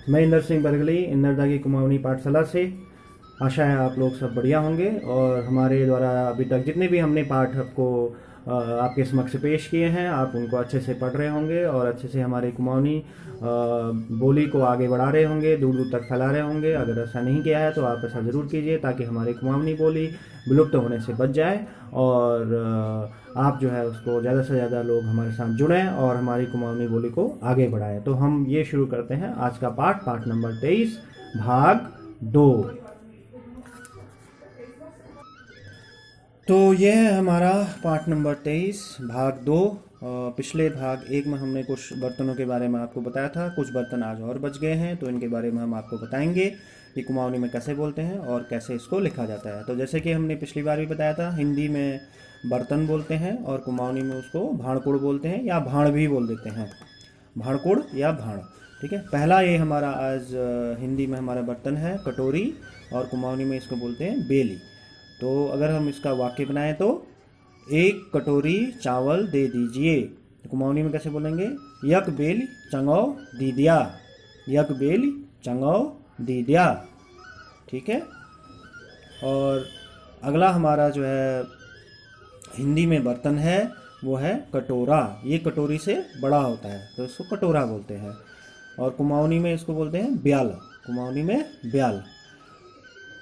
मैं इंदर सिंह बरगली इंदरदा की कुमाऊनी पाठशाला से। आशा है आप लोग सब बढ़िया होंगे और हमारे द्वारा अभी तक जितने भी हमने पाठ आपको आपके समक्ष पेश किए हैं आप उनको अच्छे से पढ़ रहे होंगे और अच्छे से हमारी कुमाऊनी बोली को आगे बढ़ा रहे होंगे, दूर दूर तक फैला रहे होंगे। अगर ऐसा नहीं किया है तो आप ऐसा ज़रूर कीजिए ताकि हमारी कुमाऊनी बोली विलुप्त होने से बच जाए और आप जो है उसको ज़्यादा से ज़्यादा लोग हमारे साथ जुड़ें और हमारी कुमाऊनी बोली को आगे बढ़ाएं। तो हम ये शुरू करते हैं आज का पाठ नंबर 23 भाग 2। तो ये है हमारा पाठ नंबर 23 भाग 2। पिछले भाग 1 में हमने कुछ बर्तनों के बारे में आपको बताया था। कुछ बर्तन आज और बच गए हैं तो इनके बारे में हम आपको बताएंगे कि कुमाऊनी में कैसे बोलते हैं और कैसे इसको लिखा जाता है। तो जैसे कि हमने पिछली बार भी बताया था, हिंदी में बर्तन बोलते हैं और कुमाऊनी में उसको भाणकुड़ बोलते हैं या भाण भी बोल देते हैं, भाणकुड़ या भाण। ठीक है, पहला ये हमारा आज हिंदी में हमारा बर्तन है कटोरी और कुमाऊनी में इसको बोलते हैं बेली। तो अगर हम इसका वाक्य बनाएं तो 1 कटोरी चावल दे दीजिए। कुमाऊनी में कैसे बोलेंगे? यक बेल चंगो दी दिया, यक बेल चंगो दी दिया। ठीक है, और अगला हमारा जो है हिंदी में बर्तन है वो है कटोरा। ये कटोरी से बड़ा होता है तो इसको कटोरा बोलते हैं और कुमाऊनी में इसको बोलते हैं ब्याल। कुमाऊनी में ब्याल।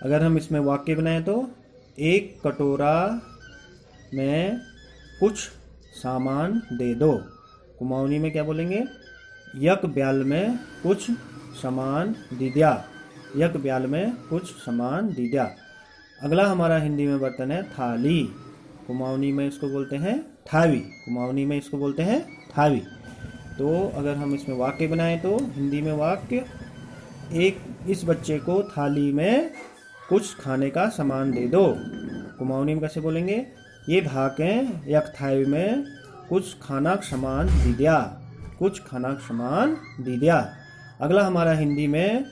अगर हम इसमें वाक्य बनाएं तो 1 कटोरा में कुछ सामान दे दो। कुमाऊनी में क्या बोलेंगे? यक ब्याल में कुछ सामान दी दिया, यक ब्याल में कुछ सामान दी दिया। अगला हमारा हिंदी में बर्तन है थाली। कुमाऊनी में इसको बोलते हैं थावी। कुमाऊनी में इसको बोलते हैं थावी। तो अगर हम इसमें वाक्य बनाएं तो हिंदी में वाक्य, इस बच्चे को थाली में कुछ खाने का सामान दे दो। कुमाऊनी में कैसे बोलेंगे? ये भाकें यक थाई में कुछ खाना सामान दी दिया, कुछ खाना सामान दी दिया। अगला हमारा हिंदी में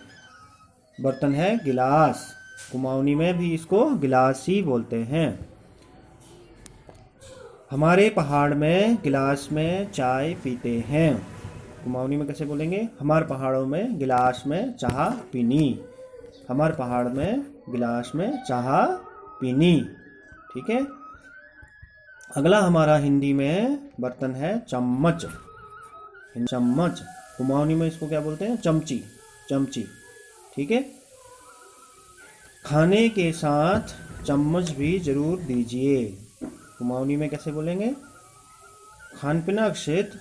बर्तन है गिलास। कुमाऊनी में भी इसको गिलास ही बोलते हैं। हमारे पहाड़ में गिलास में चाय पीते हैं। कुमाऊनी में कैसे बोलेंगे? हमारे पहाड़ों में गिलास में चाह पीनी, हमारे पहाड़ में गिलास में चाह पीनी। ठीक है, अगला हमारा हिंदी में बर्तन है चम्मच। चम्मच। कुमाऊनी में इसको क्या बोलते हैं? चमची, चमची। ठीक है, खाने के साथ चम्मच भी जरूर दीजिए। कुमाऊनी में कैसे बोलेंगे? खानपीना शेत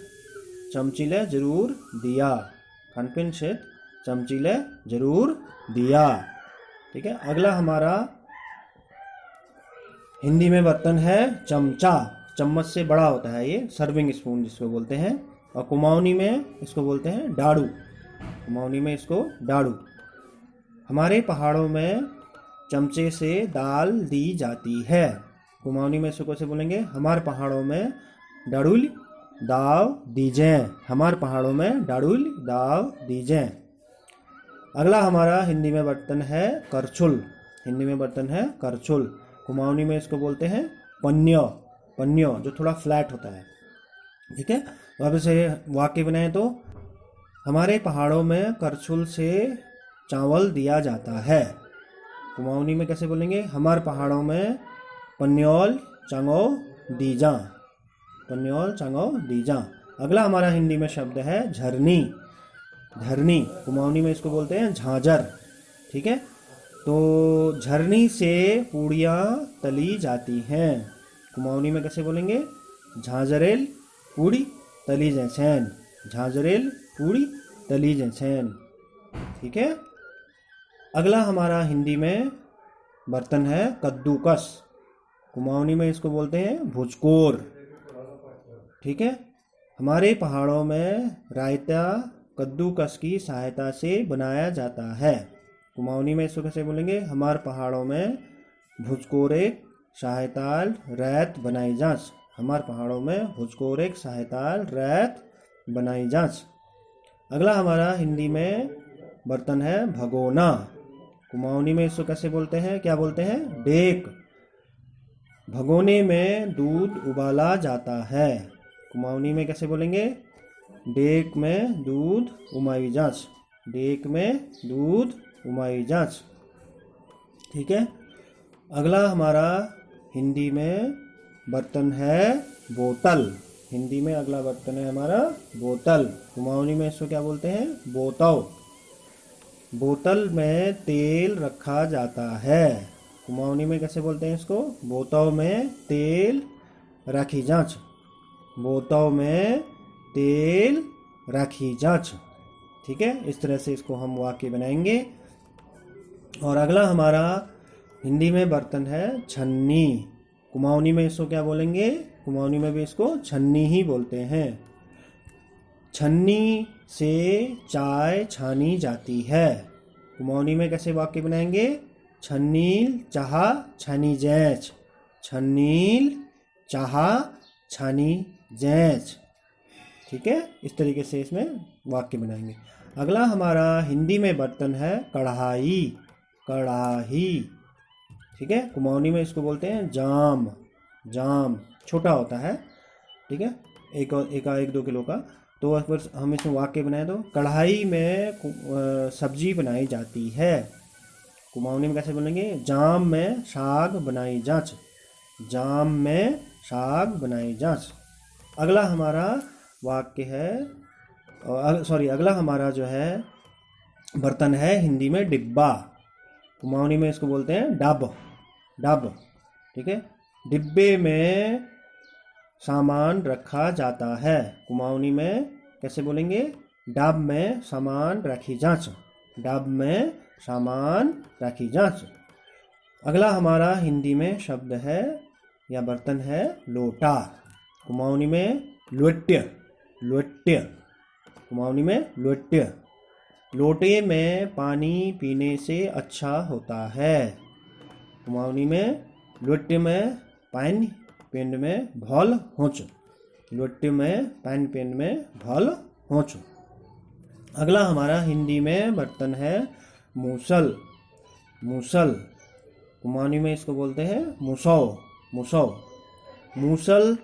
चमचीले जरूर दिया, खानपीन शेत चमचीले जरूर दिया। ठीक है, अगला हमारा हिंदी में बर्तन है चमचा। चम्मच से बड़ा होता है ये, सर्विंग स्पून जिसको बोलते हैं। और कुमाऊनी में इसको बोलते हैं डाड़ू। कुमाऊनी में इसको डाड़ू। हमारे पहाड़ों में चमचे से दाल दी जाती है। कुमाऊनी में इसको कैसे बोलेंगे? हमारे पहाड़ों में डाड़ुल दाव दीजें, हमारे पहाड़ों में डाड़ुल दाव दीजें। अगला हमारा हिंदी में बर्तन है करछुल। हिंदी में बर्तन है करछुल। कुमाऊनी में इसको बोलते हैं पन्यो, पन्यो जो थोड़ा फ्लैट होता है। ठीक है, वापस से वाक्य बनाए तो हमारे पहाड़ों में करछुल से चावल दिया जाता है। कुमाऊनी में कैसे बोलेंगे? हमारे पहाड़ों में पन्योल चंगो दीजा, पन्योल चंगो दीजा। अगला हमारा हिंदी में शब्द है झरनी। झरनी। कुमाऊनी में इसको बोलते हैं झांझर। ठीक है, तो झरनी से पूड़ियाँ तली जाती हैं। कुमाऊनी में कैसे बोलेंगे? झांझरेल पूड़ी तली जैसैन, झांझरेल पूड़ी तली जैसैन। ठीक है, अगला हमारा हिंदी में बर्तन है कद्दूकस। कुमाऊनी में इसको बोलते हैं भुजकोर। ठीक है, हमारे पहाड़ों में रायता कद्दूकस की सहायता से बनाया जाता है। कुमाऊनी में इसको कैसे बोलेंगे? हमारे पहाड़ों में भुजकोरे सहायताल रैत बनाई जांच, हमारे पहाड़ों में भुजकोरे सहायताल रैत बनाई जांच। अगला हमारा हिंदी में बर्तन है भगोना। कुमाऊनी में इसको कैसे बोलते हैं? क्या बोलते हैं? डेक। भगोने में दूध उबाला जाता है। कुमाऊनी में कैसे बोलेंगे? डेक में दूध उमाई जांच, डेक में दूध उमाई जांच। ठीक है। अगला हमारा हिंदी में बर्तन है बोतल। हिंदी में अगला बर्तन है हमारा बोतल। कुमाऊनी में इसको क्या बोलते हैं? बोतल। बोतल में तेल रखा जाता है। कुमाऊनी में कैसे बोलते हैं इसको? बोतल में तेल राखी जांच। बोतल में तेल राखी जांच। ठीक है, इस तरह से इसको हम वाक्य बनाएंगे। और अगला हमारा हिंदी में बर्तन है छन्नी। कुमाऊनी में इसको क्या बोलेंगे? कुमाऊनी में भी इसको छन्नी ही बोलते हैं। छन्नी से चाय छानी जाती है। कुमाऊनी में कैसे वाक्य बनाएंगे? छन्नील चाहा छानी जैच। छन्नील चाहा छानी जैच। ठीक है, इस तरीके से इसमें वाक्य बनाएंगे। अगला हमारा हिंदी में बर्तन है कढ़ाई। कढ़ाई। ठीक है, कुमाऊनी में इसको बोलते हैं जाम। जाम छोटा होता है। ठीक है, एक 2 किलो का। तो अगर हम इसमें वाक्य बनाए तो कढ़ाई में सब्जी बनाई जाती है। कुमाऊनी में कैसे बोलेंगे? जाम में साग बनाई जांच। जाम में साग बनाई जांच। अगला हमारा वाक्य है अगला हमारा जो है बर्तन है हिंदी में डिब्बा। कुमाऊनी में इसको बोलते हैं डब। डब। ठीक है, डिब्बे में सामान रखा जाता है। कुमाऊनी में कैसे बोलेंगे? डब में सामान रखी जांच। डब में सामान रखी जांच। अगला हमारा हिंदी में शब्द है या बर्तन है लोटा। कुमाऊनी में लोट्य। लोट्य। कुमाऊनी में लोट्य। लोटे में पानी पीने से अच्छा होता है। कुमाऊनी में लोट्य में पानी पिंड में भल होच। लोट्य में पानी पिंड में भल होच। अगला हमारा हिंदी में बर्तन है मूसल। मूसल। कुमाऊनी में इसको बोलते हैं मुसौ। मुसौ। मूसल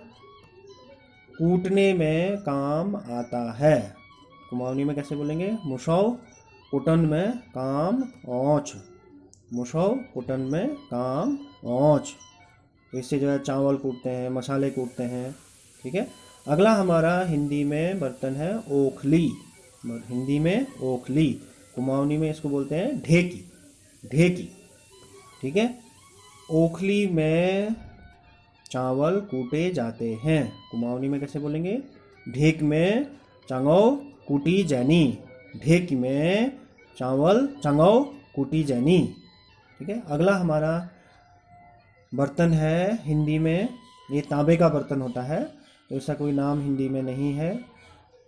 कूटने में काम आता है। कुमाऊनी में कैसे बोलेंगे? मुसौ कुटन में काम औच। मुसौ कुटन में काम औच। इससे जो है चावल कूटते हैं, मसाले कूटते हैं। ठीक है। अगला हमारा हिंदी में बर्तन है ओखली। हिंदी में ओखली। कुमाऊनी में इसको बोलते हैं ढेकी। ढेकी। ठीक है, ओखली में चावल कूटे जाते हैं। कुमाऊनी में कैसे बोलेंगे? ढेक में चांगौ कूटी जैनी। ढेक में चावल चांगौ कूटी जैनी। ठीक है। अगला हमारा बर्तन है हिंदी में, ये तांबे का बर्तन होता है, तो ऐसा कोई नाम हिंदी में नहीं है।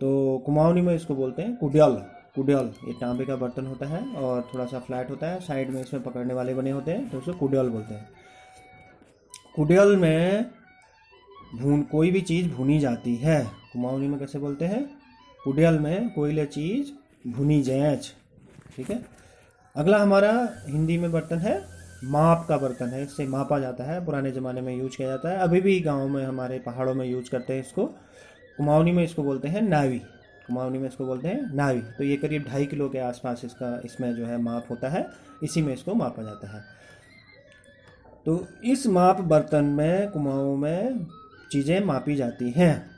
तो कुमाऊनी में इसको बोलते हैं कुडियल। कुडियल। ये तांबे का बर्तन होता है और थोड़ा सा फ्लैट होता है, साइड में इसमें पकड़ने वाले बने होते हैं, तो उसको कुडियल बोलते हैं। कुडियल में कोई भी चीज़ भुनी जाती है। कुमाऊनी में कैसे बोलते हैं? कुडियल में कोई चीज़ भुनी जैच। ठीक है। अगला हमारा हिंदी में बर्तन है माप का बर्तन है। इससे मापा जाता है, पुराने ज़माने में यूज किया जाता है, अभी भी गाँव में हमारे पहाड़ों में यूज करते हैं इसको। कुमाऊनी में इसको बोलते हैं नावी। कुमाऊनी में इसको बोलते हैं नावी। तो ये करीब 2.5 किलो के आसपास इसमें जो है माप होता है, इसी में इसको मापा जाता है। तो इस माप बर्तन में कुमाऊं में चीज़ें मापी जाती हैं।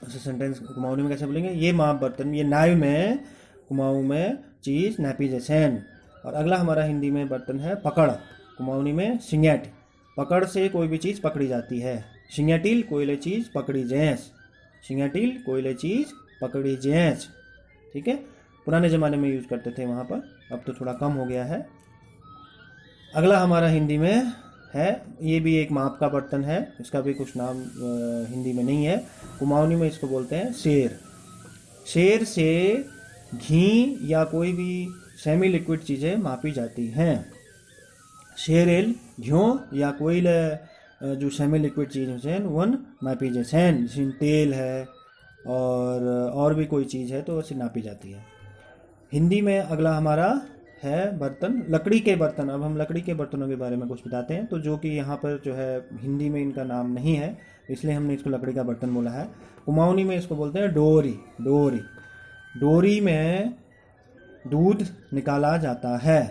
ऐसे सेंटेंस कुमाऊनी में कैसे बोलेंगे? ये माप बर्तन, ये नाव में कुमाऊं में चीज़ नापी जैसेन। और अगला हमारा हिंदी में बर्तन है पकड़। कुमाऊनी में सिंगैट। पकड़ से कोई भी चीज़ पकड़ी जाती है। सिंगैटिल कोयले चीज़ पकड़ी जैस। सिंगैटिल कोयले चीज़ पकड़ी जैस। ठीक है, पुराने ज़माने में यूज करते थे वहाँ पर, अब तो थोड़ा कम हो गया है। अगला हमारा हिंदी में है, ये भी एक माप का बर्तन है, इसका भी कुछ नाम हिंदी में नहीं है। कुमाऊनी में इसको बोलते हैं शेर। शेर से घी या कोई भी सेमी लिक्विड चीज़ें मापी जाती हैं। शेरेल घ्यो या कोई जो सेमी लिक्विड चीज़ है वन मापी जैसे हैं, तेल है और भी कोई चीज़ है तो उसे नापी जाती है। हिंदी में अगला हमारा है बर्तन लकड़ी के बर्तन। अब हम लकड़ी के बर्तनों के बारे में कुछ बताते हैं, तो जो कि यहाँ पर जो है हिंदी में इनका नाम नहीं है, इसलिए हमने इसको लकड़ी का बर्तन बोला है। कुमाऊनी में इसको बोलते हैं डोरी। डोरी। डोरी में दूध निकाला जाता है।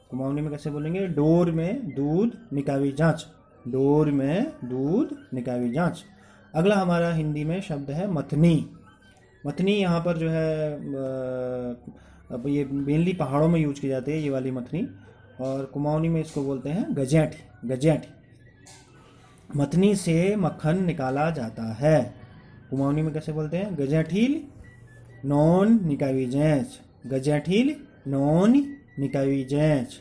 कुमाऊनी में कैसे बोलेंगे? डोर में दूध निकावी जांच, डोर में दूध निकावी जांच। अगला हमारा हिंदी में शब्द है मथनी। मथनी यहाँ पर जो है अब ये मेनली पहाड़ों में यूज की जाती है ये वाली मथनी, और कुमाऊनी में इसको बोलते हैं गजेठी, गजेठी। मथनी से मक्खन निकाला जाता है। कुमाऊनी में कैसे बोलते हैं? गजेठील नॉन निकावी जैंच, गजेठील नॉन निकावी जैंच।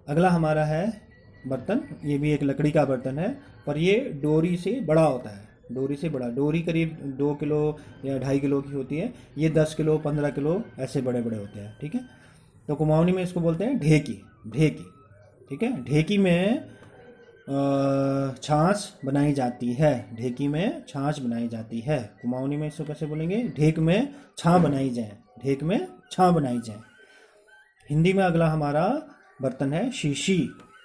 अगला हमारा है बर्तन, ये भी एक लकड़ी का बर्तन है, पर ये डोरी से बड़ा होता है, डोरी से बड़ा। डोरी करीब 2 किलो या 2.5 किलो की होती है, ये 10 किलो 15 किलो ऐसे बड़े बड़े होते हैं, ठीक है। तो कुमाऊनी में इसको बोलते हैं ढेकी, ढेकी, ठीक है। ढेकी में छाछ बनाई जाती है, ढेकी में छाछ बनाई जाती है। कुमाऊनी में इसको कैसे बोलेंगे? ढेक में छाँ बनाई जाए, ढेक में छाँ बनाई जाए। हिंदी में अगला हमारा बर्तन है शीशी।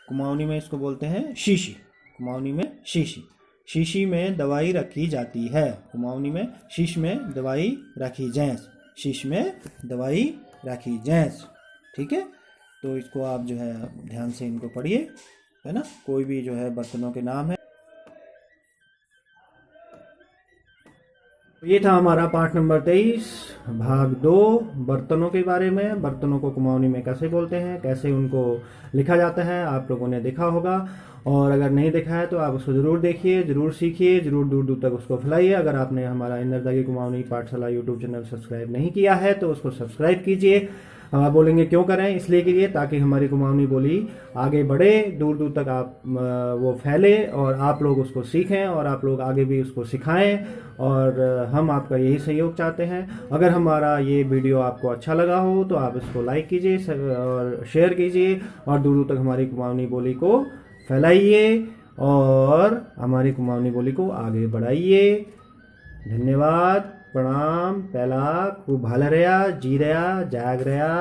कुमाऊनी में इसको बोलते हैं शीशी, कुमाऊनी में शीशी। शीशी में दवाई रखी जाती है। कुमाऊनी में शीश में दवाई रखी जैंस, शीश में दवाई रखी जैंस, ठीक है। तो इसको आप जो है ध्यान से इनको पढ़िए, है ना। कोई भी जो है बर्तनों के नाम है। ये था हमारा पाठ नंबर 23 भाग 2 बर्तनों के बारे में। बर्तनों को कुमाऊनी में कैसे बोलते हैं, कैसे उनको लिखा जाता है, आप लोगों ने देखा होगा। और अगर नहीं देखा है तो आप उसको ज़रूर देखिए, ज़रूर सीखिए, ज़रूर दूर दूर तक उसको फैलाइए। अगर आपने हमारा इन्नर दागी कुमाऊनी पाठशाला यूट्यूब चैनल सब्सक्राइब नहीं किया है तो उसको सब्सक्राइब कीजिए। आप बोलेंगे क्यों करें? इसलिए कीजिए ताकि हमारी कुमाऊनी बोली आगे बढ़े, दूर दूर तक आप वो फैले और आप लोग उसको सीखें और आप लोग आगे भी उसको सिखाएं। और हम आपका यही सहयोग चाहते हैं। अगर हमारा ये वीडियो आपको अच्छा लगा हो तो आप इसको लाइक कीजिए और शेयर कीजिए और दूर दूर तक हमारी कुमाऊनी बोली को फैलाइए और हमारी कुमाऊनी बोली को आगे बढ़ाइए। धन्यवाद, प्रणाम। पहला खूब भाला रहा, जी रहा, जाग रहा।